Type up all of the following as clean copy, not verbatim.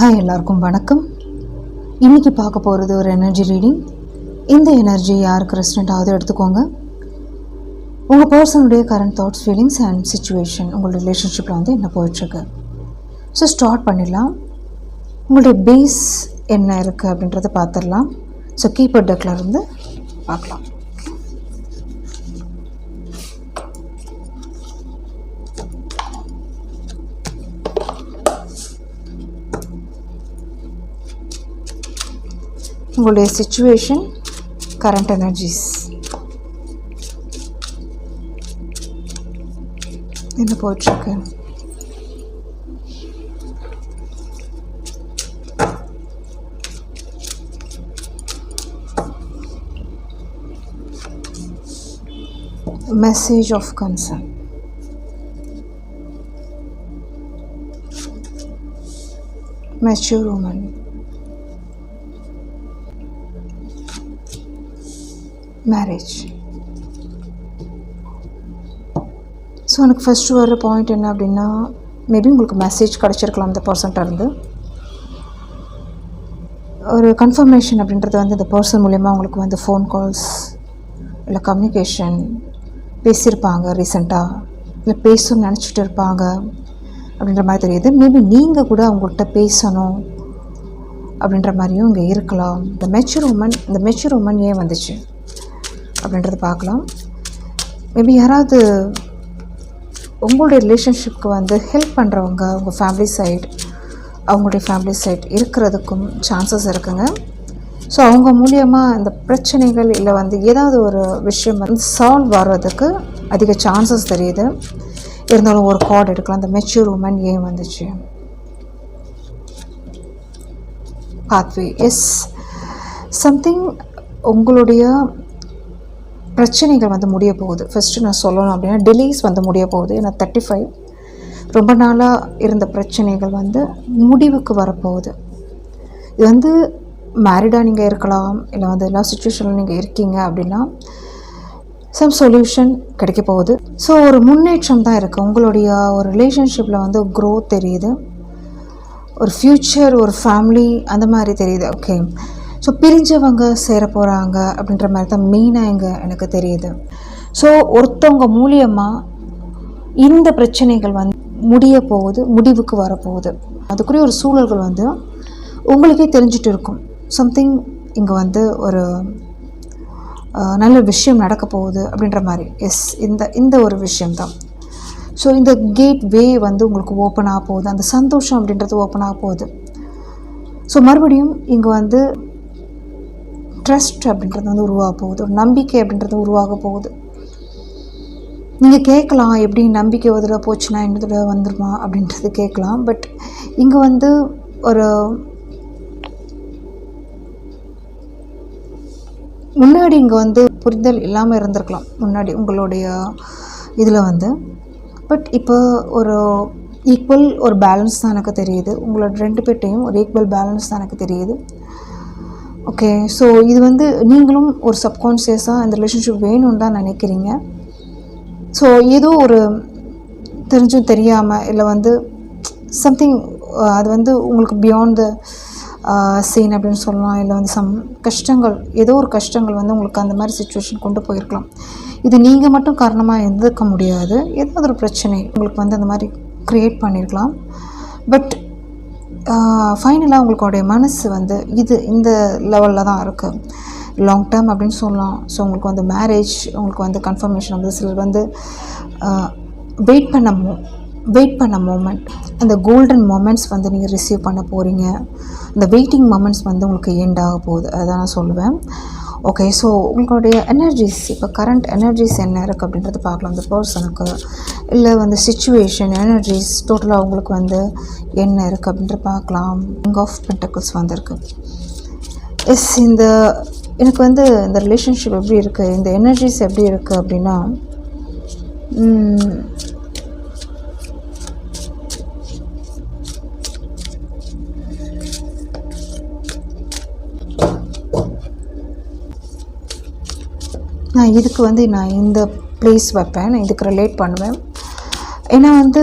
Hi, எல்லாருக்கும் வணக்கம். இன்றைக்கி பார்க்க போகிறது ஒரு எனர்ஜி ரீடிங். இந்த எனர்ஜி யாருக்கு ரெஸ்டன்ட் ஆகுது எடுத்துக்கோங்க. உங்கள் பர்சனுடைய current thoughts, feelings and situation, உங்களோட ரிலேஷன்ஷிப்பில் வந்து என்ன போயிட்டுருக்கு. ஸோ ஸ்டார்ட் பண்ணிடலாம். உங்களுடைய பேஸ் என்ன இருக்குது அப்படின்றத பார்த்துடலாம். ஸோ கீபோர்ட் டெக்கில் இருந்து பார்க்கலாம். உங்களுடைய சிச்சுவேஷன், கரண்ட் எனர்ஜிஸ் என்ன போயிட்டுருக்கு. Message of concern. Mature woman. Marriage. So எனக்கு ஃபஸ்ட்டு வர பாயிண்ட் என்ன அப்படின்னா, மேபி உங்களுக்கு மெசேஜ் கிடச்சிருக்கலாம் இந்த பர்சன்ட்ட இருந்து. ஒரு கன்ஃபர்மேஷன் அப்படின்றது வந்து இந்த பர்சன் மூலயமா உங்களுக்கு வந்து ஃபோன் கால்ஸ் இல்லை கம்யூனிகேஷன் பேசியிருப்பாங்க ரீசெண்டாக, இல்லை பேசணும்னு நினச்சிட்டு இருப்பாங்க அப்படின்ற மாதிரி தெரியுது. மேபி நீங்கள் கூட அவங்கள்ட்ட பேசணும் அப்படின்ற மாதிரியும் இங்கே இருக்கலாம். இந்த மெச்சூர் உமன் ஏன் வந்துச்சு அப்படின்றது பார்க்கலாம். மேபி யாராவது உங்களுடைய ரிலேஷன்ஷிப்க்கு வந்து ஹெல்ப் பண்ணுறவங்க உங்கள் ஃபேமிலி சைடு, அவங்களுடைய ஃபேமிலி சைடு இருக்கிறதுக்கும் சான்சஸ் இருக்குங்க. ஸோ அவங்க மூலியமாக இந்த பிரச்சனைகள் இல்லை வந்து ஏதாவது ஒரு விஷயம் வந்து சால்வ் ஆகிறதுக்கு அதிக சான்சஸ் தெரியுது. இருந்தாலும் ஒரு கார்டு எடுக்கலாம். இந்த மெச்சூர் உமன் ஏன் வந்துச்சு. பாத்வே. எஸ், சம்திங் உங்களுடைய பிரச்சனைகள் வந்து முடிய போகுது. ஃபஸ்ட்டு நான் சொல்லணும் அப்படின்னா டிலேஸ் வந்து முடிய போகுது. ஏன்னா 35 ரொம்ப நாளாக இருந்த பிரச்சனைகள் வந்து முடிவுக்கு வரப்போகுது. இது வந்து மேரிடாக நீங்கள் இருக்கலாம், இல்லை வந்து எல்லா சுச்சுவேஷனில் நீங்கள் இருக்கீங்க அப்படின்னா சம் சொல்யூஷன் கிடைக்க போகுது. ஸோ ஒரு முன்னேற்றம் தான் இருக்குது. உங்களுடைய ஒரு ரிலேஷன்ஷிப்பில் வந்து க்ரோத் தெரியுது, ஒரு ஃப்யூச்சர், ஒரு ஃபேமிலி அந்த மாதிரி தெரியுது. ஓகே, ஸோ பிரிஞ்சவங்க சேர போகிறாங்க அப்படின்ற மாதிரி தான் மெயினாக இங்கே எனக்கு தெரியுது. ஸோ ஒருத்தவங்க மூலியமாக இந்த பிரச்சனைகள் வந்து முடிய போகுது, முடிவுக்கு வரப்போகுது. அதுக்குரிய ஒரு சூழல்கள் வந்து உங்களுக்கே தெரிஞ்சிட்டு இருக்கும். சம்திங் இங்கே வந்து ஒரு நல்ல விஷயம் நடக்க போகுது அப்படின்ற மாதிரி. எஸ், இந்த ஒரு விஷயம்தான். ஸோ இந்த கேட் வே வந்து உங்களுக்கு ஓப்பன் ஆக போகுது. அந்த சந்தோஷம் அப்படின்றது ஓப்பன் ஆக போகுது. ஸோ மறுபடியும் இங்கே வந்து ட்ரஸ்ட் அப்படின்றது வந்து உருவாக போகுது. ஒரு நம்பிக்கை அப்படின்றது உருவாக போகுது. நீங்கள் கேட்கலாம், எப்படி நம்பிக்கை ஒரு தடவை போச்சுன்னா இன்னொரு தடவை வந்துடுமா அப்படின்றது கேட்கலாம். பட் இங்கே வந்து ஒரு முன்னாடி இங்கே வந்து புரிதல் இல்லாமல் இருந்திருக்கலாம் முன்னாடி உங்களுடைய இதில் வந்து. பட் இப்போ ஒரு ஈக்குவல் ஒரு பேலன்ஸ் தான் எனக்கு தெரியுது. உங்களோட 2 பேர்ட்டையும் ஒரு ஈக்குவல் பேலன்ஸ் தான் எனக்கு தெரியுது. ஓகே, ஸோ இது வந்து நீங்களும் ஒரு சப்கான்ஷியஸாக இந்த ரிலேஷன்ஷிப் வேணும்னு தான் நினைக்கிறீங்க. ஸோ ஏதோ ஒரு தெரிஞ்சும் தெரியாமல் இல்லை வந்து சம்திங் அது வந்து உங்களுக்கு பியாண்ட் த சீன் அப்படின்னு சொல்லலாம். இல்லை வந்து கஷ்டங்கள், ஏதோ ஒரு கஷ்டங்கள் வந்து உங்களுக்கு அந்த மாதிரி சிச்சுவேஷன் கொண்டு போயிருக்கலாம். இது நீங்கள் மட்டும் காரணமாக இருந்துக்க முடியாது. ஏதாவது ஒரு பிரச்சனை உங்களுக்கு வந்து அந்த மாதிரி க்ரியேட் பண்ணியிருக்கலாம். பட் ஃபைனலாக உங்களுடைய மனசு வந்து இந்த லெவலில் தான் இருக்குது. லாங் டேர்ம் அப்படின்னு சொல்லலாம். ஸோ உங்களுக்கு வந்து மேரேஜ், உங்களுக்கு வந்து கன்ஃபர்மேஷன் வந்து சிலர் வந்து வெயிட் பண்ண மூமெண்ட், அந்த கோல்டன் மொமெண்ட்ஸ் வந்து நீங்கள் ரிசீவ் பண்ண போகிறீங்க. இந்த வெயிட்டிங் மொமெண்ட்ஸ் வந்து உங்களுக்கு எண்ட் ஆக போகுது, அதுதான் நான் சொல்லுவேன். ஓகே, ஸோ உங்களுடைய எனர்ஜிஸ், இப்போ கரண்ட் எனர்ஜிஸ் என்ன இருக்குது அப்படின்றது பார்க்கலாம். இந்த பர்சனுக்கு இல்லை வந்து சிச்சுவேஷன் எனர்ஜிஸ் டோட்டலாக உங்களுக்கு வந்து என்ன இருக்குது அப்படின்றது பார்க்கலாம். கிங் ஆஃப் பென்டக்கிள்ஸ் வந்திருக்கு. எஸ், எனக்கு வந்து இந்த ரிலேஷன்ஷிப் எப்படி இருக்குது, இந்த எனர்ஜிஸ் எப்படி இருக்குது அப்படின்னா, நான் இதுக்கு வந்து நான் இந்த ப்ளேஸ் வைப்பேன், நான் இதுக்கு ரிலேட் பண்ணுவேன். ஏன்னா வந்து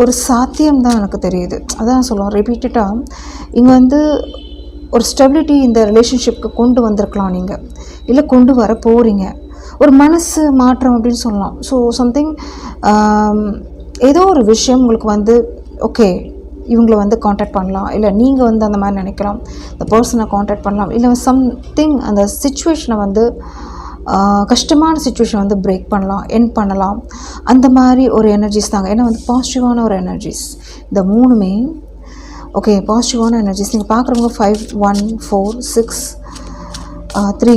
ஒரு சாத்தியம் தான் எனக்கு தெரியுது. அதான் சொல்லுவோம் ரிப்பீட்டடாக இங்கே வந்து ஒரு ஸ்டெபிலிட்டி இந்த ரிலேஷன்ஷிப்க்கு கொண்டு வந்திருக்கலாம் நீங்கள், இல்லை கொண்டு வர போகிறீங்க. ஒரு மனசு மாற்றம் அப்படின்னு சொல்லலாம். ஸோ சம்திங் ஏதோ ஒரு விஷயம் உங்களுக்கு வந்து ஓகே இவங்களை வந்து காண்டாக்ட் பண்ணலாம், இல்லை நீங்கள் வந்து அந்த மாதிரி நினைக்கலாம் இந்த பர்சனை காண்டாக்ட் பண்ணலாம், இல்லை சம்திங் அந்த சிச்சுவேஷனை வந்து கஷ்டமான சுச்சுவேஷன் வந்து பிரேக் பண்ணலாம், எண்ட் பண்ணலாம். அந்த மாதிரி ஒரு எனர்ஜிஸ் தாங்க. ஏன்னா வந்து பாசிட்டிவான ஒரு எனர்ஜிஸ் இந்த மூணுமே. ஓகே, பாசிட்டிவான எனர்ஜிஸ் நீங்கள் பார்க்குறவங்க 5, 1, 4, 6, 3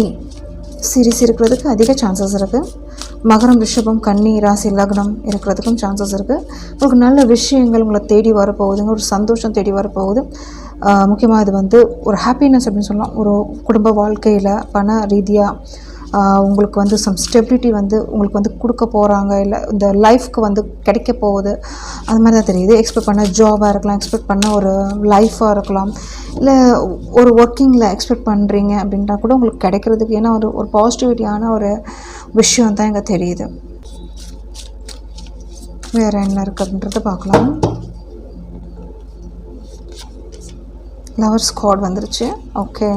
சீரீஸ் இருக்கிறதுக்கு அதிக சான்சஸ் இருக்குது. மகரம், ரிஷபம், கன்னி ராசி லக்னம் இருக்கிறதுக்கும் சான்சஸ் இருக்குது. உங்களுக்கு நல்ல விஷயங்கள் உங்களை தேடி வரப்போகுதுங்க, ஒரு சந்தோஷம் தேடி வரப்போகுது. முக்கியமாக இது வந்து ஒரு ஹாப்பினஸ் அப்படின்னு சொல்லலாம். ஒரு குடும்ப வாழ்க்கையில் பண ரீதியாக உங்களுக்கு வந்து சம் ஸ்டெபிலிட்டி வந்து உங்களுக்கு வந்து கொடுக்க போகிறாங்க, இல்லை இந்த லைஃப்க்கு வந்து கிடைக்க போகுது, அது மாதிரி தான் தெரியுது. எக்ஸ்பெக்ட் பண்ண ஜாபாக இருக்கலாம், எக்ஸ்பெக்ட் பண்ண ஒரு லைஃபாக இருக்கலாம், இல்லை ஒரு ஒர்க்கிங்கில் எக்ஸ்பெக்ட் பண்ணுறீங்க அப்படின்ட்டா கூட உங்களுக்கு கிடைக்கிறதுக்கு, ஏன்னா ஒரு பாசிட்டிவிட்டியான ஒரு விஷயம் தான் இங்கே தெரியுது. வேறு என்ன இருக்குது அப்படின்றத பார்க்கலாம். லவர்ஸ் கார்டு வந்துருச்சு. Okay,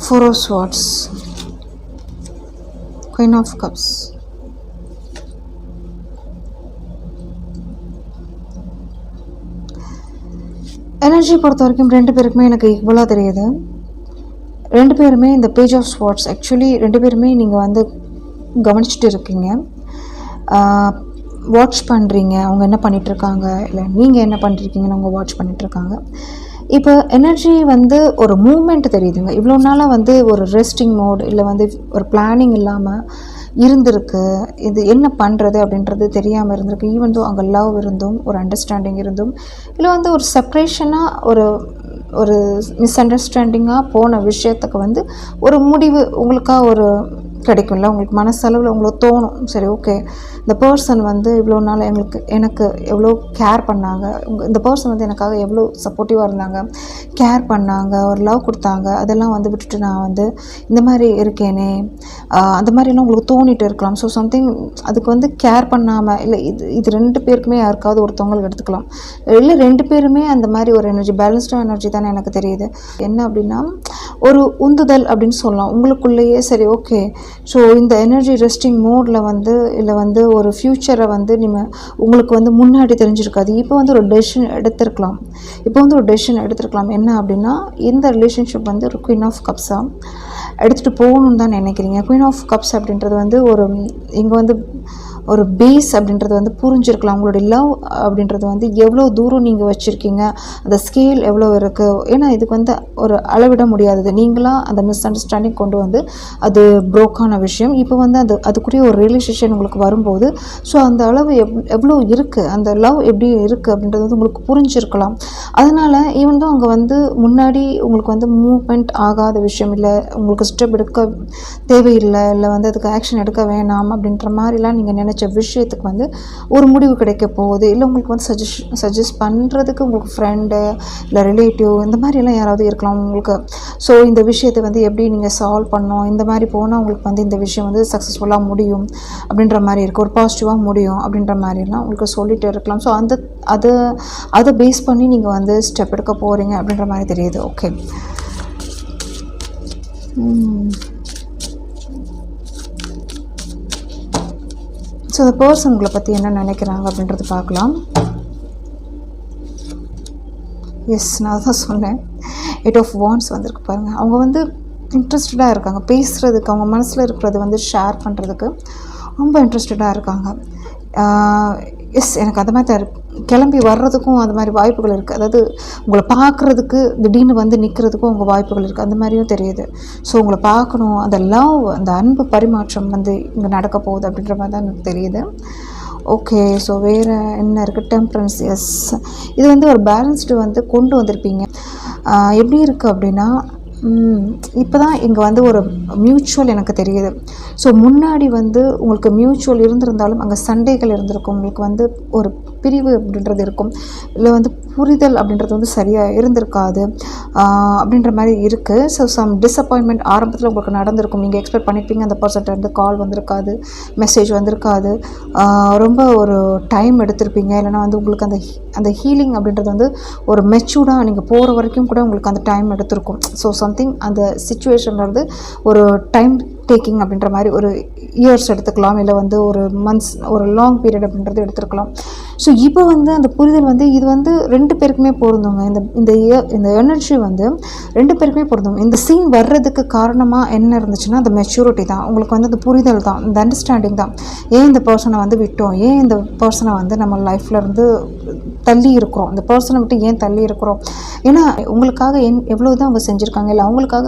4 of Swords, Queen of Cups, energy பொறுத்த வரைக்கும் 2 பேருக்குமே எனக்கு ஈக்குவலாக தெரியுது. 2 பேருமே இந்த பேஜ் ஆஃப் ஸ்வார்ட்ஸ் ஆக்சுவலி 2 பேருமே நீங்கள் வந்து கவனிச்சுட்டு இருக்கீங்க, வாட்ச் பண்ணுறீங்க. அவங்க என்ன பண்ணிகிட்ருக்காங்க, இல்லை நீங்கள் என்ன பண்ணிருக்கீங்கன்னு அவங்க வாட்ச் பண்ணிகிட்ருக்காங்க. இப்போ எனர்ஜி வந்து ஒரு மூமெண்ட் தெரியுதுங்க. இவ்வளோ நாளாக வந்து ஒரு ரெஸ்டிங் மோட், இல்லை வந்து ஒரு பிளானிங் இல்லாமல் இருந்திருக்கு. இது என்ன பண்ணுறது அப்படின்றது தெரியாமல் இருந்திருக்கு. ஈவன் தோ அங்கே லவ் இருந்தும், ஒரு அண்டர்ஸ்டாண்டிங் இருந்தும், இல்லை வந்து ஒரு செப்ரேஷனாக ஒரு மிஸ் அண்டர்ஸ்டாண்டிங்காக போன விஷயத்துக்கு வந்து ஒரு முடிவு உங்களுக்காக ஒரு கிடைக்கும்ல. உங்களுக்கு மனசளவில் உங்களுக்கு தோணும், சரி ஓகே இந்த பர்சன் வந்து இவ்வளோ நாள் எனக்கு எவ்வளோ கேர் பண்ணாங்க, இந்த பர்சன் வந்து எனக்காக எவ்வளோ சப்போர்ட்டிவாக இருந்தாங்க, கேர் பண்ணாங்க, ஒரு லவ் கொடுத்தாங்க, அதெல்லாம் வந்து விட்டுட்டு நான் வந்து இந்த மாதிரி இருக்கேனே, அந்த மாதிரிலாம் உங்களுக்கு தோணிட்டு இருக்கலாம். ஸோ சம்திங் அதுக்கு வந்து கேர் பண்ணாமல், இல்லை இது 2 பேருக்குமே யாருக்காவது ஒருத்தவங்களுக்கு எடுத்துக்கலாம், இல்லை 2 பேருமே அந்த மாதிரி ஒரு எனர்ஜி, பேலன்ஸ்டாக எனர்ஜி தானே எனக்கு தெரியுது. என்ன அப்படின்னா ஒரு உந்துதல் அப்படின்னு சொல்லலாம் உங்களுக்குள்ளேயே. சரி ஓகே, ஸோ இந்த எனர்ஜி ரெஸ்டிங் மோடில் வந்து, இல்லை வந்து ஒரு ஃப்யூச்சரை வந்து உங்களுக்கு வந்து முன்னாடி தெரிஞ்சிருக்காது. இப்போ வந்து ஒரு டெசிஷன் எடுத்திருக்கலாம். என்ன அப்படின்னா இந்த ரிலேஷன்ஷிப் வந்து ஒரு குயின் ஆஃப் கப்ஸாக எடுத்துகிட்டு போகணுன்னு தான் நினைக்கிறீங்க. குயின் ஆஃப் கப்ஸ் அப்படின்றது வந்து இங்கே வந்து ஒரு பேஸ் அப்படின்றது வந்து புரிஞ்சிருக்கலாம். உங்களுடைய லவ் அப்படின்றது வந்து எவ்வளோ தூரம் நீங்கள் வச்சுருக்கீங்க, அந்த ஸ்கேல் எவ்வளோ இருக்குது. ஏன்னா இதுக்கு வந்து ஒரு அளவிட முடியாதது. நீங்களாம் அந்த மிஸ் அண்டர்ஸ்டாண்டிங் கொண்டு வந்து அது ப்ரோக்கான விஷயம். இப்போ வந்து அதுக்குரிய ஒரு ரிலேஷன் உங்களுக்கு வரும்போது, ஸோ அந்த அளவு எவ்வளோ இருக்குது, அந்த லவ் எப்படி இருக்குது அப்படின்றது வந்து உங்களுக்கு புரிஞ்சிருக்கலாம். அதனால் ஈவன் தான் அங்கே வந்து முன்னாடி உங்களுக்கு வந்து மூவ்மெண்ட் ஆகாத விஷயம், இல்லை உங்களுக்கு ஸ்டெப் எடுக்க தேவையில்லை, இல்லை வந்து அதுக்கு ஆக்ஷன் எடுக்க வேணாம் அப்படின்ற மாதிரிலாம் நீங்கள் நினச்ச விஷயத்துக்கு வந்து ஒரு முடிவு கிடைக்க போகுது. இல்லை உங்களுக்கு வந்து சஜஸ்ட் பண்ணுறதுக்கு உங்களுக்கு ஃப்ரெண்டு, இல்லை ரிலேட்டிவ், இந்த மாதிரிலாம் யாராவது இருக்கலாம் உங்களுக்கு. ஸோ இந்த விஷயத்தை வந்து எப்படி நீங்கள் சால்வ் பண்ணோம், இந்த மாதிரி போனால் உங்களுக்கு வந்து இந்த விஷயம் வந்து சக்ஸஸ்ஃபுல்லாக முடியும் அப்படின்ற மாதிரி இருக்குது, ஒரு பாசிட்டிவாக முடியும் அப்படின்ற மாதிரிலாம் உங்களுக்கு சொல்லிகிட்டு இருக்கலாம். ஸோ அதை பேஸ் பண்ணி நீங்கள் வந்து ஸ்டெப் எடுக்க போகிறீங்க அப்படின்ற மாதிரி தெரியுது. ஓகே, ஸோ அந்த பர்சன் உங்களை பற்றி என்ன நினைக்கிறாங்க அப்படின்றது பார்க்கலாம். எஸ், நான் தான் சொன்னேன் 8 of Wands வந்திருக்கு பாருங்கள். அவங்க வந்து இன்ட்ரெஸ்டடாக இருக்காங்க பேசுகிறதுக்கு, அவங்க மனசில் இருக்கிறது வந்து ஷேர் பண்ணுறதுக்கு ரொம்ப இன்ட்ரெஸ்டடாக இருக்காங்க. எஸ், எனக்கு அந்த மாதிரி கிளம்பி வர்றதுக்கும் அந்த மாதிரி வாய்ப்புகள் இருக்குது. அதாவது உங்களை பார்க்குறதுக்கு திடீர்னு வந்து நிற்கிறதுக்கும் உங்கள் வாய்ப்புகள் இருக்குது, அந்த மாதிரியும் தெரியுது. ஸோ உங்களை பார்க்கணும், அந்த லவ், அந்த அன்பு பரிமாற்றம் வந்து இங்கே நடக்க போகுது அப்படின்ற மாதிரி தான் எனக்கு தெரியுது. ஓகே, ஸோ வேறு என்ன இருக்குது? டெம்பரன்ஸ். எஸ், இது வந்து ஒரு பேலன்ஸ்டு வந்து கொண்டு வந்திருப்பீங்க. எப்படி இருக்குது அப்படின்னா இப்போ தான் இங்கே வந்து ஒரு மியூச்சுவல் எனக்கு தெரியுது. ஸோ முன்னாடி வந்து உங்களுக்கு மியூச்சுவல் இருந்திருந்தாலும் அங்கே சண்டைகள் இருந்திருக்கும். உங்களுக்கு வந்து ஒரு பிரிவு அப்படின்றது இருக்கும், இல்லை வந்து புரிதல் அப்படின்றது வந்து சரியாக இருந்திருக்காது அப்படின்ற மாதிரி இருக்குது. ஸோ சம் டிஸப்பாயின்மெண்ட் ஆரம்பத்தில் உங்களுக்கு நடந்திருக்கும். நீங்கள் எக்ஸ்பெக்ட் பண்ணியிருப்பீங்க அந்த பர்சன்ட்ட இருந்து கால் வந்திருக்காது, மெசேஜ் வந்திருக்காது, ரொம்ப ஒரு டைம் எடுத்திருப்பீங்க. இல்லைனா வந்து உங்களுக்கு அந்த ஹீலிங் அப்படின்றது வந்து ஒரு மெச்சூர்டாக நீங்கள் போகிற வரைக்கும் கூட உங்களுக்கு அந்த டைம் எடுத்திருக்கும். ஸோ சம்திங் அந்த சிச்சுவேஷன்லேருந்து ஒரு டைம் டேக்கிங் அப்படின்ற மாதிரி ஒரு இயர்ஸ் எடுத்துக்கலாம், இல்லை வந்து ஒரு மந்த்ஸ், ஒரு லாங் பீரியட் அப்படின்றது எடுத்துருக்கலாம். ஸோ இப்போ வந்து அந்த புரிதல் வந்து இது வந்து 2 பேருக்குமே பொருந்துங்க. இந்த எனர்ஜி வந்து 2 பேருக்குமே பொருந்தும். இந்த சீன் வர்றதுக்கு காரணமாக என்ன இருந்துச்சுன்னா அந்த மெச்சூரிட்டி தான், உங்களுக்கு வந்து அந்த புரிதல் தான், இந்த அண்டர்ஸ்டாண்டிங் தான். ஏன் இந்த பர்சனை வந்து விட்டோம், ஏன் இந்த பர்சனை வந்து நம்ம லைஃப்பில் இருந்து தள்ளி இருக்கிறோம், இந்த பர்சனை விட்டு ஏன் தள்ளி இருக்கிறோம். ஏன்னா உங்களுக்காக எவ்வளோ தான் அவங்க செஞ்சுருக்காங்க, இல்லை அவங்களுக்காக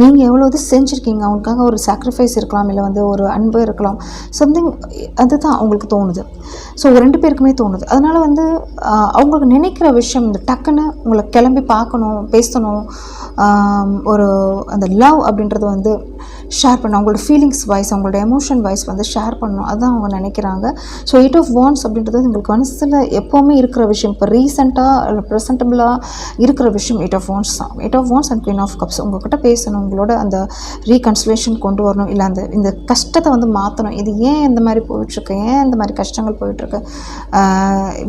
நீங்கள் எவ்வளோ இது செஞ்சுருக்கீங்க, அவங்களுக்காக ஒரு சாக்ரிஃபைஸ் இருக்கலாம், இல்லை வந்து ஒரு அன்பு இருக்கலாம், சம்திங் அதுதான் அவங்களுக்கு தோணுது. ஸோ 2 பேருக்குமே தோணுது. அதனால் வந்து அவங்களுக்கு நினைக்கிற விஷயம் இந்த டக்குன்னு உங்களை கிளம்பி பார்க்கணும், பேசணும், ஒரு அந்த லவ் அப்படின்றது வந்து ஷேர் பண்ணணும், அவங்களோட ஃபீலிங்ஸ் வைஸ், அவங்களோட எமோஷன் வைஸ் வந்து ஷேர் பண்ணணும், அதுதான் அவங்க நினைக்கிறாங்க. ஸோ 8 ஆஃப் வாண்ட்ஸ் அப்படின்றது உங்களுக்கு மனசில் எப்போவுமே இருக்கிற விஷயம், இப்போ ரீசெண்டாக இல்லை ப்ரெசன்டபுளாக இருக்கிற விஷயம் 8 ஆஃப் வாண்ட்ஸ் தான். 8 of wands and queen of cups. உங்கள்கிட்ட பேசணும், உங்களோட அந்த ரீகன்சிலேஷன் கொண்டு வரணும், இல்லை இந்த கஷ்டத்தை வந்து மாற்றணும். இது ஏன் இந்த மாதிரி போயிட்டுருக்கு, ஏன் இந்த மாதிரி கஷ்டங்கள் போயிட்டுருக்கு,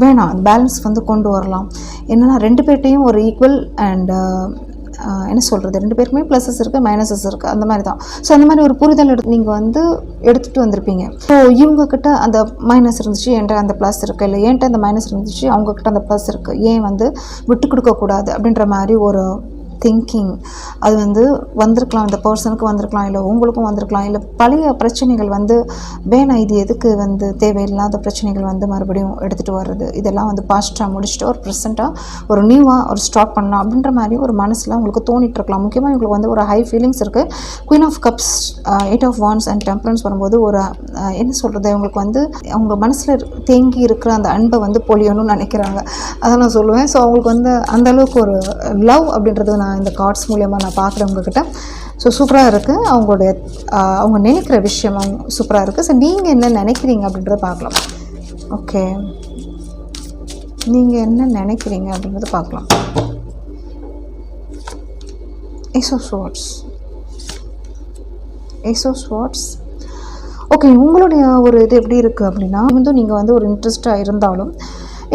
வேணாம், அந்த பேலன்ஸ் வந்து கொண்டு வரலாம். என்னென்னா 2 பேர்ட்டையும் ஒரு ஈக்குவல் அண்ட் என்ன சொல்கிறது, 2 பேருக்குமே ப்ளஸஸ் இருக்குது, மைனஸஸ் இருக்குது, அந்த மாதிரி தான். ஸோ அந்த மாதிரி ஒரு புரிதல் நீங்கள் வந்து எடுத்துகிட்டு வந்திருப்பீங்க. ஸோ இவங்கக்கிட்ட அந்த மைனஸ் இருந்துச்சு, என்கிட்ட அந்த ப்ளஸ் இருக்குது, இல்லை என்கிட்ட அந்த மைனஸ் இருந்துச்சு, அவங்கக்கிட்ட அந்த ப்ளஸ் இருக்குது, ஏன் வந்து விட்டு கொடுக்கக்கூடாது அப்படின்ற மாதிரி ஒரு திங்கிங் அது வந்து வந்திருக்கலாம், இந்த பர்சனுக்கு வந்திருக்கலாம், இல்லை உங்களுக்கும் வந்திருக்கலாம், இல்லை பழைய பிரச்சனைகள் வந்து வேணாம், இது எதுக்கு வந்து தேவையில்லாத பிரச்சனைகள் வந்து மறுபடியும் எடுத்துகிட்டு வர்றது, இதெல்லாம் வந்து பாஸ்ட்டாக முடிச்சுட்டு ஒரு ப்ரெசென்ட்டாக ஒரு நியூவாக ஒரு ஸ்டார்ட் பண்ணலாம் அப்படின்ற மாதிரி ஒரு மனசில் உங்களுக்கு தோணிட்டுருக்கலாம். முக்கியமாக உங்களுக்கு வந்து ஒரு ஹை ஃபீலிங்ஸ் இருக்குது. Queen of cups, 8 of wands and temperance வரும்போது ஒரு என்ன சொல்கிறது, உங்களுக்கு வந்து அவங்க மனசில் தேங்கி இருக்கிற அந்த அன்பை வந்து பொழியணும்னு நினைக்கிறாங்க, அதை நான் சொல்லுவேன். ஸோ அவங்களுக்கு வந்து அந்தளவுக்கு ஒரு லவ் அப்படின்றது நான் இந்த கார்ட்ஸ் மூலமாக நான் பார்க்குறேன் உங்ககிட்ட. ஸோ சூப்பராக இருக்குது, அவங்க நினைக்கிற விஷயம் சூப்பராக இருக்குது. ஸோ நீங்கள் என்ன நினைக்கிறீங்க அப்படின்றத பார்க்கலாம். ஓகே, நீங்கள் என்ன நினைக்கிறீங்க அப்படின்றத பார்க்கலாம். Ace of Schwarz. ஓகே, உங்களுடைய ஒரு இது எப்படி இருக்குது அப்படின்னா, வந்து நீங்கள் வந்து ஒரு இன்ட்ரெஸ்டாக இருந்தாலும்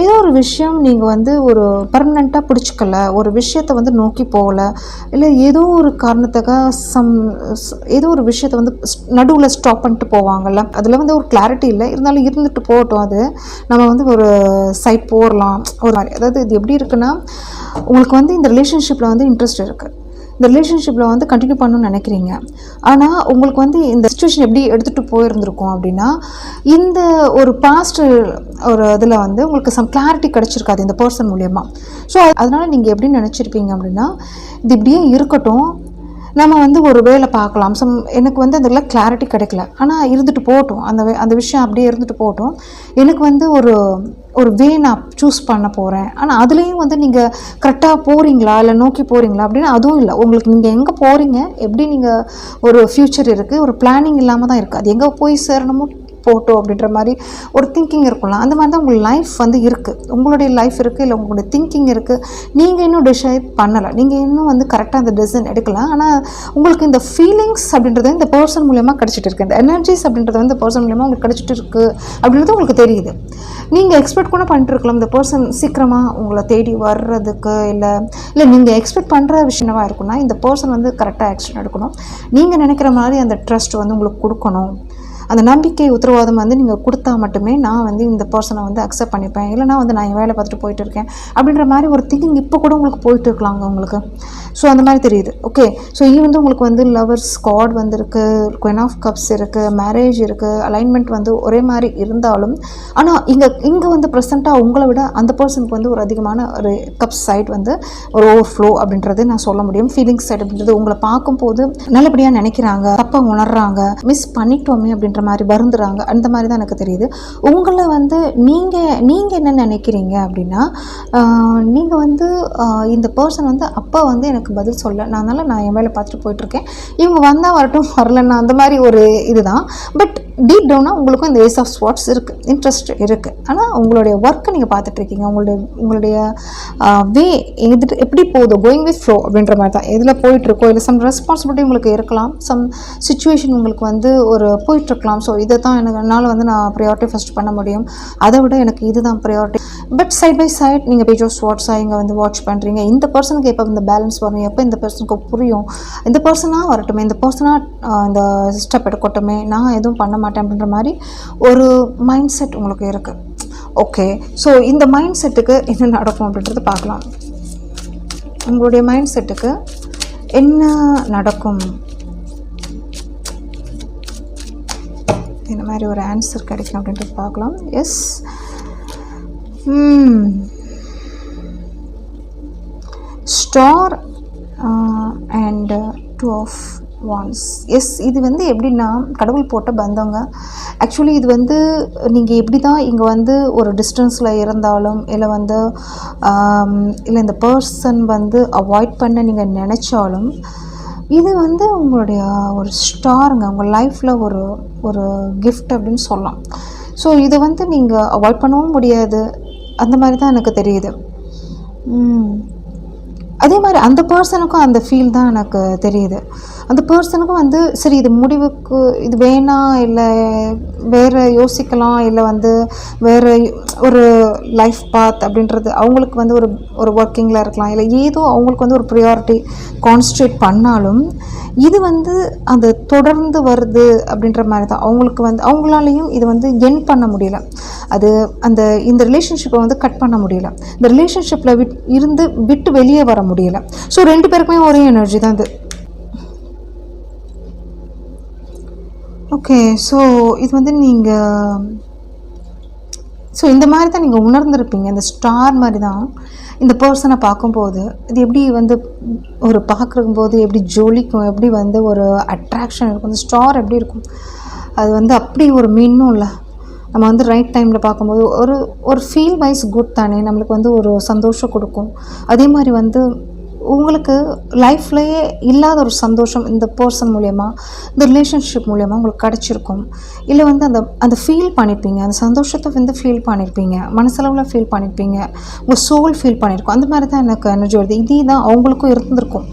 ஏதோ ஒரு விஷயம் நீங்கள் வந்து ஒரு பர்மனெண்ட்டாக பிடிச்சிக்கல, ஒரு விஷயத்தை வந்து நோக்கி போகலை, இல்லை ஏதோ ஒரு காரணத்துக்காக ஏதோ ஒரு விஷயத்தை வந்து நடுவில் ஸ்டாப் பண்ணிட்டு போவாங்கள்ல, அதில் வந்து ஒரு கிளாரிட்டி இல்லை, இருந்தாலும் இருந்துட்டு போகட்டும், அது நம்ம வந்து ஒரு சைட் போடலாம் ஒரு மாதிரி. அதாவது இது எப்படி இருக்குன்னா, உங்களுக்கு வந்து இந்த ரிலேஷன்ஷிப்பில் வந்து இன்ட்ரெஸ்ட் இருக்குது, இந்த ரிலேஷன்ஷிப்பில் வந்து கண்டினியூ பண்ணணும்னு நினைக்கிறீங்க. ஆனால் உங்களுக்கு வந்து இந்த சிச்சுவேஷன் எப்படி எடுத்துகிட்டு போயிருந்திருக்கும் அப்படின்னா, இந்த ஒரு பாஸ்ட் ஒரு இதில் வந்து உங்களுக்கு சம் கிளாரிட்டி கிடச்சிருக்காது இந்த பர்சன் மூலயமா. ஸோ அதனால் நீங்கள் எப்படி நினச்சிருப்பீங்க அப்படின்னா, இது இப்படியே இருக்கட்டும், நம்ம வந்து ஒரு வேலை பார்க்கலாம், எனக்கு வந்து அதெல்லாம் கிளாரிட்டி கிடைக்கல, ஆனால் இருந்துட்டு போகட்டும், அந்த விஷயம் அப்படியே இருந்துட்டு போகட்டும், எனக்கு வந்து ஒரு வே நான் சூஸ் பண்ண போகிறேன். ஆனால் அதுலேயும் வந்து நீங்கள் கரெக்டாக போகிறீங்களா, இல்லை நோக்கி போகிறீங்களா அப்படின்னு அதுவும் இல்லை. உங்களுக்கு நீங்கள் எங்கே போகிறீங்க, எப்படி நீங்கள் ஒரு ஃப்யூச்சர் இருக்குது, ஒரு பிளானிங் இல்லாமல் தான் இருக்குது. அது எங்கே போய் சேரணுமோ போட்டோ அப்படின்ற மாதிரி ஒரு திங்கிங் இருக்கும்ல, அந்த மாதிரி தான் உங்கள் லைஃப் வந்து இருக்குது, உங்களுடைய லைஃப் இருக்குது, இல்லை உங்களுடைய திங்கிங் இருக்குது. நீங்கள் இன்னும் டிசைட் பண்ணலை, நீங்கள் இன்னும் வந்து கரெக்டாக அந்த டிசிஷன் எடுக்கலாம். ஆனால் உங்களுக்கு இந்த ஃபீலிங்ஸ் அப்படின்றது இந்த பர்சன் மூலயமா கிடச்சிட்டு இருக்குது, இந்த எனர்ஜிஸ் அப்படின்றது வந்து இந்த பர்சன் மூலயமா உங்களுக்கு கிடச்சிட்டு இருக்குது அப்படின்றது உங்களுக்கு தெரியுது. நீங்கள் எக்ஸ்பெக்ட் கூட பண்ணிட்டுருக்கலாம் இந்த பர்சன் சீக்கிரமாக உங்களை தேடி வர்றதுக்கு, இல்லை நீங்கள் எக்ஸ்பெக்ட் பண்ணுற விஷயமா இருக்குன்னா இந்த பர்சன் வந்து கரெக்டாக ஆக்ஷன் எடுக்கணும், நீங்கள் நினைக்கிற மாதிரி அந்த ட்ரஸ்ட் வந்து உங்களுக்கு கொடுக்கணும், அந்த நம்பிக்கை உத்தரவாதம் வந்து நீங்கள் கொடுத்தா மட்டுமே நான் வந்து இந்த பர்சனை வந்து அக்செப்ட் பண்ணிப்பேன், இல்லைனா வந்து நான் என் வேலை பார்த்துட்டு போயிட்டு இருக்கேன் அப்படின்ற மாதிரி ஒரு திங்கிங் இப்போ கூட உங்களுக்கு போயிட்டு இருக்கலாங்க உங்களுக்கு. ஸோ அந்த மாதிரி தெரியுது. ஓகே, ஸோ இது வந்து உங்களுக்கு வந்து லவர்ஸ் கார்ட் வந்துருக்கு, குயின் ஆஃப் கப்ஸ் இருக்குது, மேரேஜ் இருக்குது, அலைன்மெண்ட் வந்து ஒரே மாதிரி இருந்தாலும், ஆனால் இங்கே வந்து ப்ரெசென்ட்டாக உங்களை விட அந்த பர்சனுக்கு வந்து ஒரு அதிகமான ஒரு கப்ஸ் சைட் வந்து ஒரு ஓவர்ஃப்ளோ அப்படின்றது நான் சொல்ல முடியும். ஃபீலிங்ஸ் சைட் அப்படின்றது உங்களை பார்க்கும்போது நல்லபடியாக நினைக்கிறாங்க, தப்பாக உணர்றாங்க, மிஸ் பண்ணிட்டோமே அப்படின்ற மாதிரி வருந்துறாங்க, அந்த மாதிரி தான் எனக்கு தெரியுது. உங்களை வந்து நீங்கள் என்ன நினைக்கிறீங்க அப்படின்னா, நீங்கள் வந்து இந்த பர்சன் வந்து அப்போ வந்து எனக்கு பதில் சொல்ல. அதனால் நான் என் வேலை பார்த்துட்டு போயிட்டுருக்கேன். இவங்க வந்தால் வரட்டும், வரலன்னா அந்த மாதிரி ஒரு இதுதான். பட் டீப் டவுனாக உங்களுக்கும் இந்த ஏஸ் ஆஃப் ஸ்வாட்ஸ் இருக்குது, இன்ட்ரெஸ்ட் இருக்குது. ஆனால் உங்களுடைய ஒர்க்கை நீங்கள் பார்த்துட்ருக்கீங்க. உங்களுடைய வே எப்படி போகுதோ, கோயிங் வித் ஃப்ளோ அப்படின்ற மாதிரி தான். எதில் போயிட்டுருக்கோ, இல்லை சம் ரெஸ்பான்சிபிலிட்டி உங்களுக்கு இருக்கலாம், சம் சுச்சுவேஷன் உங்களுக்கு வந்து ஒரு போயிட்டுருக்கலாம். ஸோ இதை தான் என்னால் வந்து நான் ப்ரையாரிட்டி ஃபஸ்ட் பண்ண முடியும். அதை விட எனக்கு இதுதான் priority. But side by side நீங்கள் பேஜ் ஆஃப் ஸ்வாட்ஸாக இங்கே வந்து வாட்ச் பண்ணுறீங்க. இந்த பர்சனுக்கு எப்போ இந்த பேலன்ஸ் வரும், எப்போ இந்த பர்சனுக்கு புரியும், இந்த பர்சனாக வரட்டுமே, இந்த பர்சனாக இந்த ஸ்டெப் எடுக்கட்டுமே, நான் எதுவும் பண்ண மாட்டேன் அப்படின்ற மாதிரி ஒரு மைண்ட் செட் உங்களுக்கு இருக்குது. ஓகே, ஸோ இந்த மைண்ட் செட்டுக்கு என்ன நடக்கும் அப்படின்றத பார்க்கலாம். உங்களுடைய மைண்ட் செட்டுக்கு என்ன நடக்கும், இந்த மாதிரி ஒரு ஆன்சர் கிடைக்கும் அப்படின்றது பார்க்கலாம். Yes, star and 2 of Wands. Yes, இது வந்து எப்படின்னா கடவுள் போட்ட பந்தங்க. ஆக்சுவலி இது வந்து நீங்கள் எப்படி தான் இங்கே வந்து ஒரு டிஸ்டன்ஸில் இருந்தாலும், இல்லை வந்து இல்லை இந்த பர்சன் வந்து அவாய்ட் பண்ண நீங்கள் நினச்சாலும், இது வந்து உங்களுடைய ஒரு ஸ்டாருங்க, உங்கள் லைஃப்பில் ஒரு கிஃப்ட் அப்படின்னு சொல்லலாம். ஸோ இதை வந்து நீங்கள் அவாய்ட் பண்ணவும் முடியாது, அந்த மாதிரி தான் எனக்கு தெரியுது. அதே மாதிரி அந்த பர்சனுக்கும் அந்த ஃபீல் தான் எனக்கு தெரியுது. அந்த பர்சனுக்கும் வந்து சரி இது முடிவுக்கு இது வேணாம், இல்லை வேறு யோசிக்கலாம், இல்லை வந்து வேறு ஒரு லைஃப் பாத் அப்படின்றது அவங்களுக்கு வந்து ஒரு ஒர்க்கிங்கில் இருக்கலாம், இல்லை ஏதோ அவங்களுக்கு வந்து ஒரு ப்ரியாரிட்டி கான்சன்ட்ரேட் பண்ணாலும் இது வந்து அந்த தொடர்ந்து வருது அப்படின்ற மாதிரி தான். அவங்களுக்கு வந்து அவங்களாலையும் இது வந்து என் பண்ண முடியல, அது இந்த ரிலேஷன்ஷிப்பை வந்து கட் பண்ண முடியல, இந்த ரிலேஷன்ஷிப்பில் இருந்து விட்டு வெளியே வர முடியல. ஸோ 2 பேருக்குமே ஒரே எனர்ஜி தான் இது. ஓகே, ஸோ இது வந்து நீங்கள் இந்த மாதிரி தான் நீங்கள் உணர்ந்திருப்பீங்க. இந்த ஸ்டார் மாதிரி தான் இந்த பர்சனை பார்க்கும்போது இது எப்படி வந்து ஒரு பார்க்கும்போது எப்படி ஜொலிக்கும், எப்படி வந்து ஒரு அட்ராக்ஷன் இருக்கும். இந்த ஸ்டார் எப்படி இருக்கும், அது வந்து அப்படி ஒரு மின்னும் இல்லை. நம்ம வந்து ரைட் டைமில் பார்க்கும்போது ஒரு ஃபீல் வைஸ் குட் தானே, நம்மளுக்கு வந்து ஒரு சந்தோஷம் கொடுக்கும். அதே மாதிரி வந்து உங்களுக்கு லைஃப்லேயே இல்லாத ஒரு சந்தோஷம் இந்த பர்சன் மூலயமா, இந்த ரிலேஷன்ஷிப் மூலயமா உங்களுக்கு கிடச்சிருக்கும். இல்லை வந்து அந்த ஃபீல் பண்ணியிருப்பீங்க, அந்த சந்தோஷத்தை வந்து ஃபீல் பண்ணியிருப்பீங்க, மனசளவில் ஃபீல் பண்ணியிருப்பீங்க, உங்கள் சோல் ஃபீல் பண்ணியிருக்கும். அந்த மாதிரி தான் எனக்கு எனர்ஜி வருது. இதே தான் அவங்களுக்கும் இருந்திருக்கும்.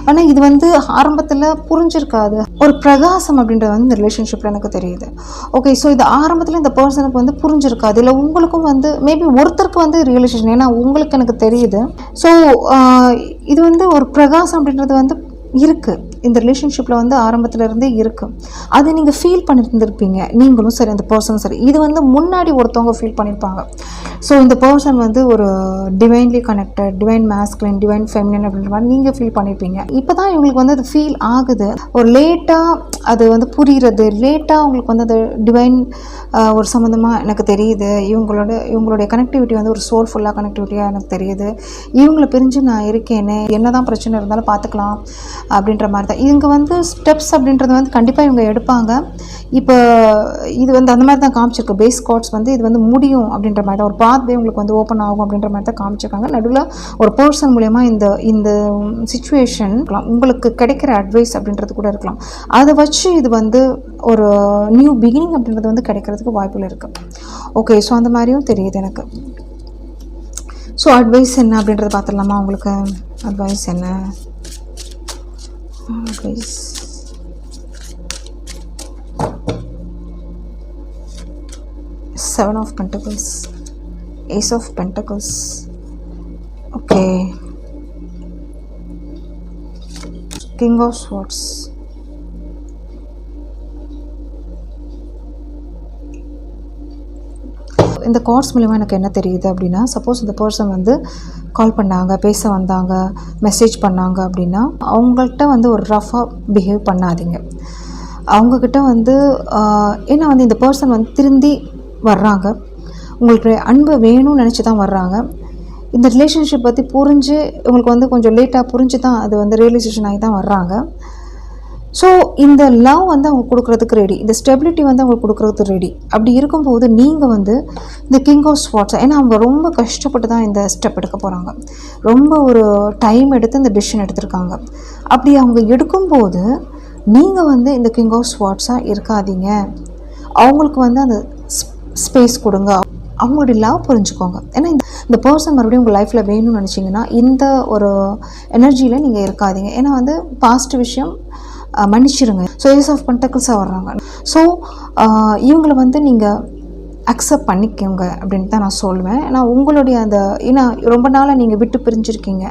ஆனால் இது வந்து ஆரம்பத்தில் புரிஞ்சிருக்காது. ஒரு பிரகாசம் அப்படின்றது வந்து இந்த ரிலேஷன்ஷிப்பில் எனக்கு தெரியுது. ஓகே, ஸோ இது ஆரம்பத்தில் இந்த பர்சனுக்கு வந்து புரிஞ்சிருக்காது, இல்லை உங்களுக்கும் வந்து மேபி ஒருத்தருக்கு வந்து ரியலைசேஷன், ஏன்னா உங்களுக்கு எனக்கு தெரியுது. ஸோ இது வந்து ஒரு பிரகாசம் அப்படின்றது வந்து இருக்குது இந்த ரிலேஷன்ஷிப்பில் வந்து ஆரம்பத்துலேருந்தே இருக்குது. அது நீங்கள் ஃபீல் பண்ணியிருந்திருப்பீங்க, நீங்களும் சரி அந்த பர்சனும் சரி. இது வந்து முன்னாடி ஒருத்தவங்க ஃபீல் பண்ணியிருப்பாங்க. ஸோ இந்த பர்சன் வந்து ஒரு divinely connected, divine masculine, divine feminine அப்படின்ற மாதிரி நீங்கள் ஃபீல் பண்ணியிருப்பீங்க. இப்போ தான் இவங்களுக்கு வந்து அது ஃபீல் ஆகுது, ஒரு லேட்டாக அது வந்து புரிகிறது, லேட்டாக உங்களுக்கு வந்து அது டிவைன் ஒரு சம்மந்தமாக எனக்கு தெரியுது. இவங்களுடைய கனெக்டிவிட்டி வந்து ஒரு சோல்ஃபுல்லாக கனெக்டிவிட்டியாக எனக்கு தெரியுது. இவங்களை பிரிஞ்சு நான் இருக்கேன்னு, என்ன தான் பிரச்சனை இருந்தாலும் பார்த்துக்கலாம் அப்படின்ற மாதிரி தான். இவங்க வந்து ஸ்டெப்ஸ் அப்படின்றது வந்து கண்டிப்பாக இவங்க எடுப்பாங்க. இப்போ இது வந்து அந்த மாதிரி தான் காமிச்சிருக்கு. பேஸ் கார்ட்ஸ் வந்து இது வந்து முடியும் அப்படின்ற மாதிரி தான், ஒரு பாத்வே உங்களுக்கு வந்து ஓப்பன் ஆகும் அப்படின்ற மாதிரி தான் காமிச்சிருக்காங்க. நடுவில் ஒரு பர்சன் மூலமா இந்த சிச்சுவேஷன் உங்களுக்கு கிடைக்கிற அட்வைஸ் அப்படின்றது கூட இருக்கலாம். அதை வச்சு இது வந்து ஒரு நியூ பிகினிங் அப்படின்றது வந்து கிடைக்கிறதுக்கு வாய்ப்புகள் இருக்குது. ஓகே, ஸோ அந்த மாதிரியும் தெரியுது எனக்கு. ஸோ அட்வைஸ் என்ன அப்படின்றத பார்த்துடலாமா? உங்களுக்கு அட்வைஸ் என்ன? Advice. Seven of Pentacles, Ace of Pentacles. Okay, King of Swords. இந்த கார்ட்ஸ் மூலமாக எனக்கு என்ன தெரியுது அப்படின்னா, சப்போஸ் இந்த பர்சன் வந்து கால் பண்ணாங்க, பேச வந்தாங்க, மெசேஜ் பண்ணாங்க அப்படின்னா அவங்கள்ட்ட வந்து ஒரு ரஃபாக பிஹேவ் பண்ணாதீங்க. அவங்கக்கிட்ட வந்து ஏன்னா வந்து இந்த பர்சன் வந்து திருந்தி வர்றாங்க, உங்களுக்கு அன்பு வேணும்னு நினச்சி தான் வர்றாங்க. இந்த ரிலேஷன்ஷிப் பற்றி புரிஞ்சு உங்களுக்கு வந்து கொஞ்சம் லேட்டாக புரிஞ்சு தான் அது வந்து ரியலைசேஷன் ஆகி தான் வர்றாங்க. ஸோ இந்த லவ் வந்து அவங்க கொடுக்குறதுக்கு ரெடி, இந்த ஸ்டெபிலிட்டி வந்து அவங்க கொடுக்குறதுக்கு ரெடி. அப்படி இருக்கும்போது நீங்கள் வந்து இந்த கிங் ஆஃப் ஸ்வார்ட்ஸ், ஏன்னா அவங்க ரொம்ப கஷ்டப்பட்டு தான் இந்த ஸ்டெப் எடுக்க போகிறாங்க, ரொம்ப ஒரு டைம் எடுத்து இந்த டிசிஷன் எடுத்திருக்காங்க. அப்படி அவங்க எடுக்கும்போது நீங்கள் வந்து இந்த கிங் ஆஃப் ஸ்வார்ட்ஸாக இருக்காதீங்க. அவங்களுக்கு வந்து அந்த ஸ்பேஸ் கொடுங்க, அவங்களுடைய லவ் புரிஞ்சுக்கோங்க. ஏன்னா இந்த பர்சன் மறுபடியும் உங்கள் லைஃப்பில் வேணும்னு நினச்சிங்கன்னா இந்த ஒரு எனர்ஜியில் நீங்கள் இருக்காதீங்க. ஏன்னா வந்து பாஸ்ட் விஷயம் மன்னிச்சிருங்க. ஸோ ஏஸ் ஆஃப் பென்டக்கிள்ஸாக வர்றாங்க. ஸோ இவங்களை வந்து நீங்கள் அக்செப்ட் பண்ணிக்கோங்க அப்படின்னு தான் நான் சொல்லுவேன். ஏன்னா உங்களுடைய அந்த, ஏன்னா ரொம்ப நாளாக நீங்கள் விட்டு பிரிஞ்சிருக்கீங்க,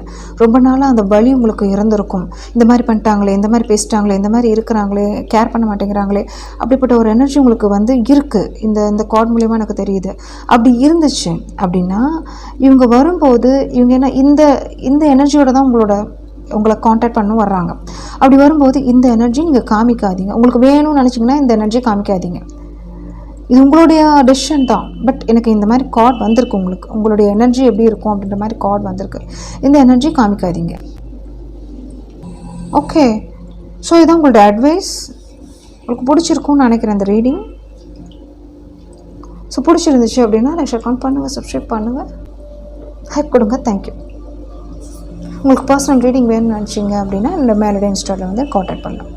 ரொம்ப நாளாக அந்த வலி உங்களுக்கு இறந்துருக்கும். இந்த மாதிரி பண்ணிட்டாங்களே, இந்த மாதிரி பேசிட்டாங்களே, இந்த மாதிரி இருக்கிறாங்களே, கேர் பண்ண மாட்டேங்கிறாங்களே, அப்படிப்பட்ட ஒரு எனர்ஜி உங்களுக்கு வந்து இருக்குது. இந்த கார்ட் மூலிமா எனக்கு தெரியுது. அப்படி இருந்துச்சு அப்படின்னா இவங்க வரும்போது இவங்க என்ன இந்த எனர்ஜியோடு தான் உங்களை காண்டாக்ட் பண்ண வர்றாங்க. அப்படி வரும்போது இந்த எனர்ஜி நீங்கள் காமிக்காதீங்க. உங்களுக்கு வேணும்னு நினச்சிங்கன்னா இந்த எனர்ஜியை காமிக்காதீங்க. இது உங்களுடைய டெசிஷன் தான். பட் எனக்கு இந்த மாதிரி கார்ட் வந்திருக்கு, உங்களுடைய எனர்ஜி எப்படி இருக்கும் அப்படின்ற மாதிரி கார்ட் வந்திருக்கு. இந்த எனர்ஜி காமிக்காதீங்க. ஓகே, ஸோ இதான் உங்களுடைய அட்வைஸ். உங்களுக்கு பிடிச்சிருக்கும்னு நினைக்கிறேன் இந்த ரீடிங். ஸோ பிடிச்சிருந்துச்சு அப்படின்னா லைக் அக்கௌண்ட் பண்ணுங்கள், சப்ஸ்கிரைப் பண்ணுங்கள், ஹைப் கொடுங்க. தேங்க்யூ. உங்களுக்கு பர்சனல் ரீடிங் வேணும்னு நினச்சிங்க அப்படின்னா இந்த மேலோட இன்ஸ்டாவில் வந்து காண்டாக்ட் பண்ணலாம்.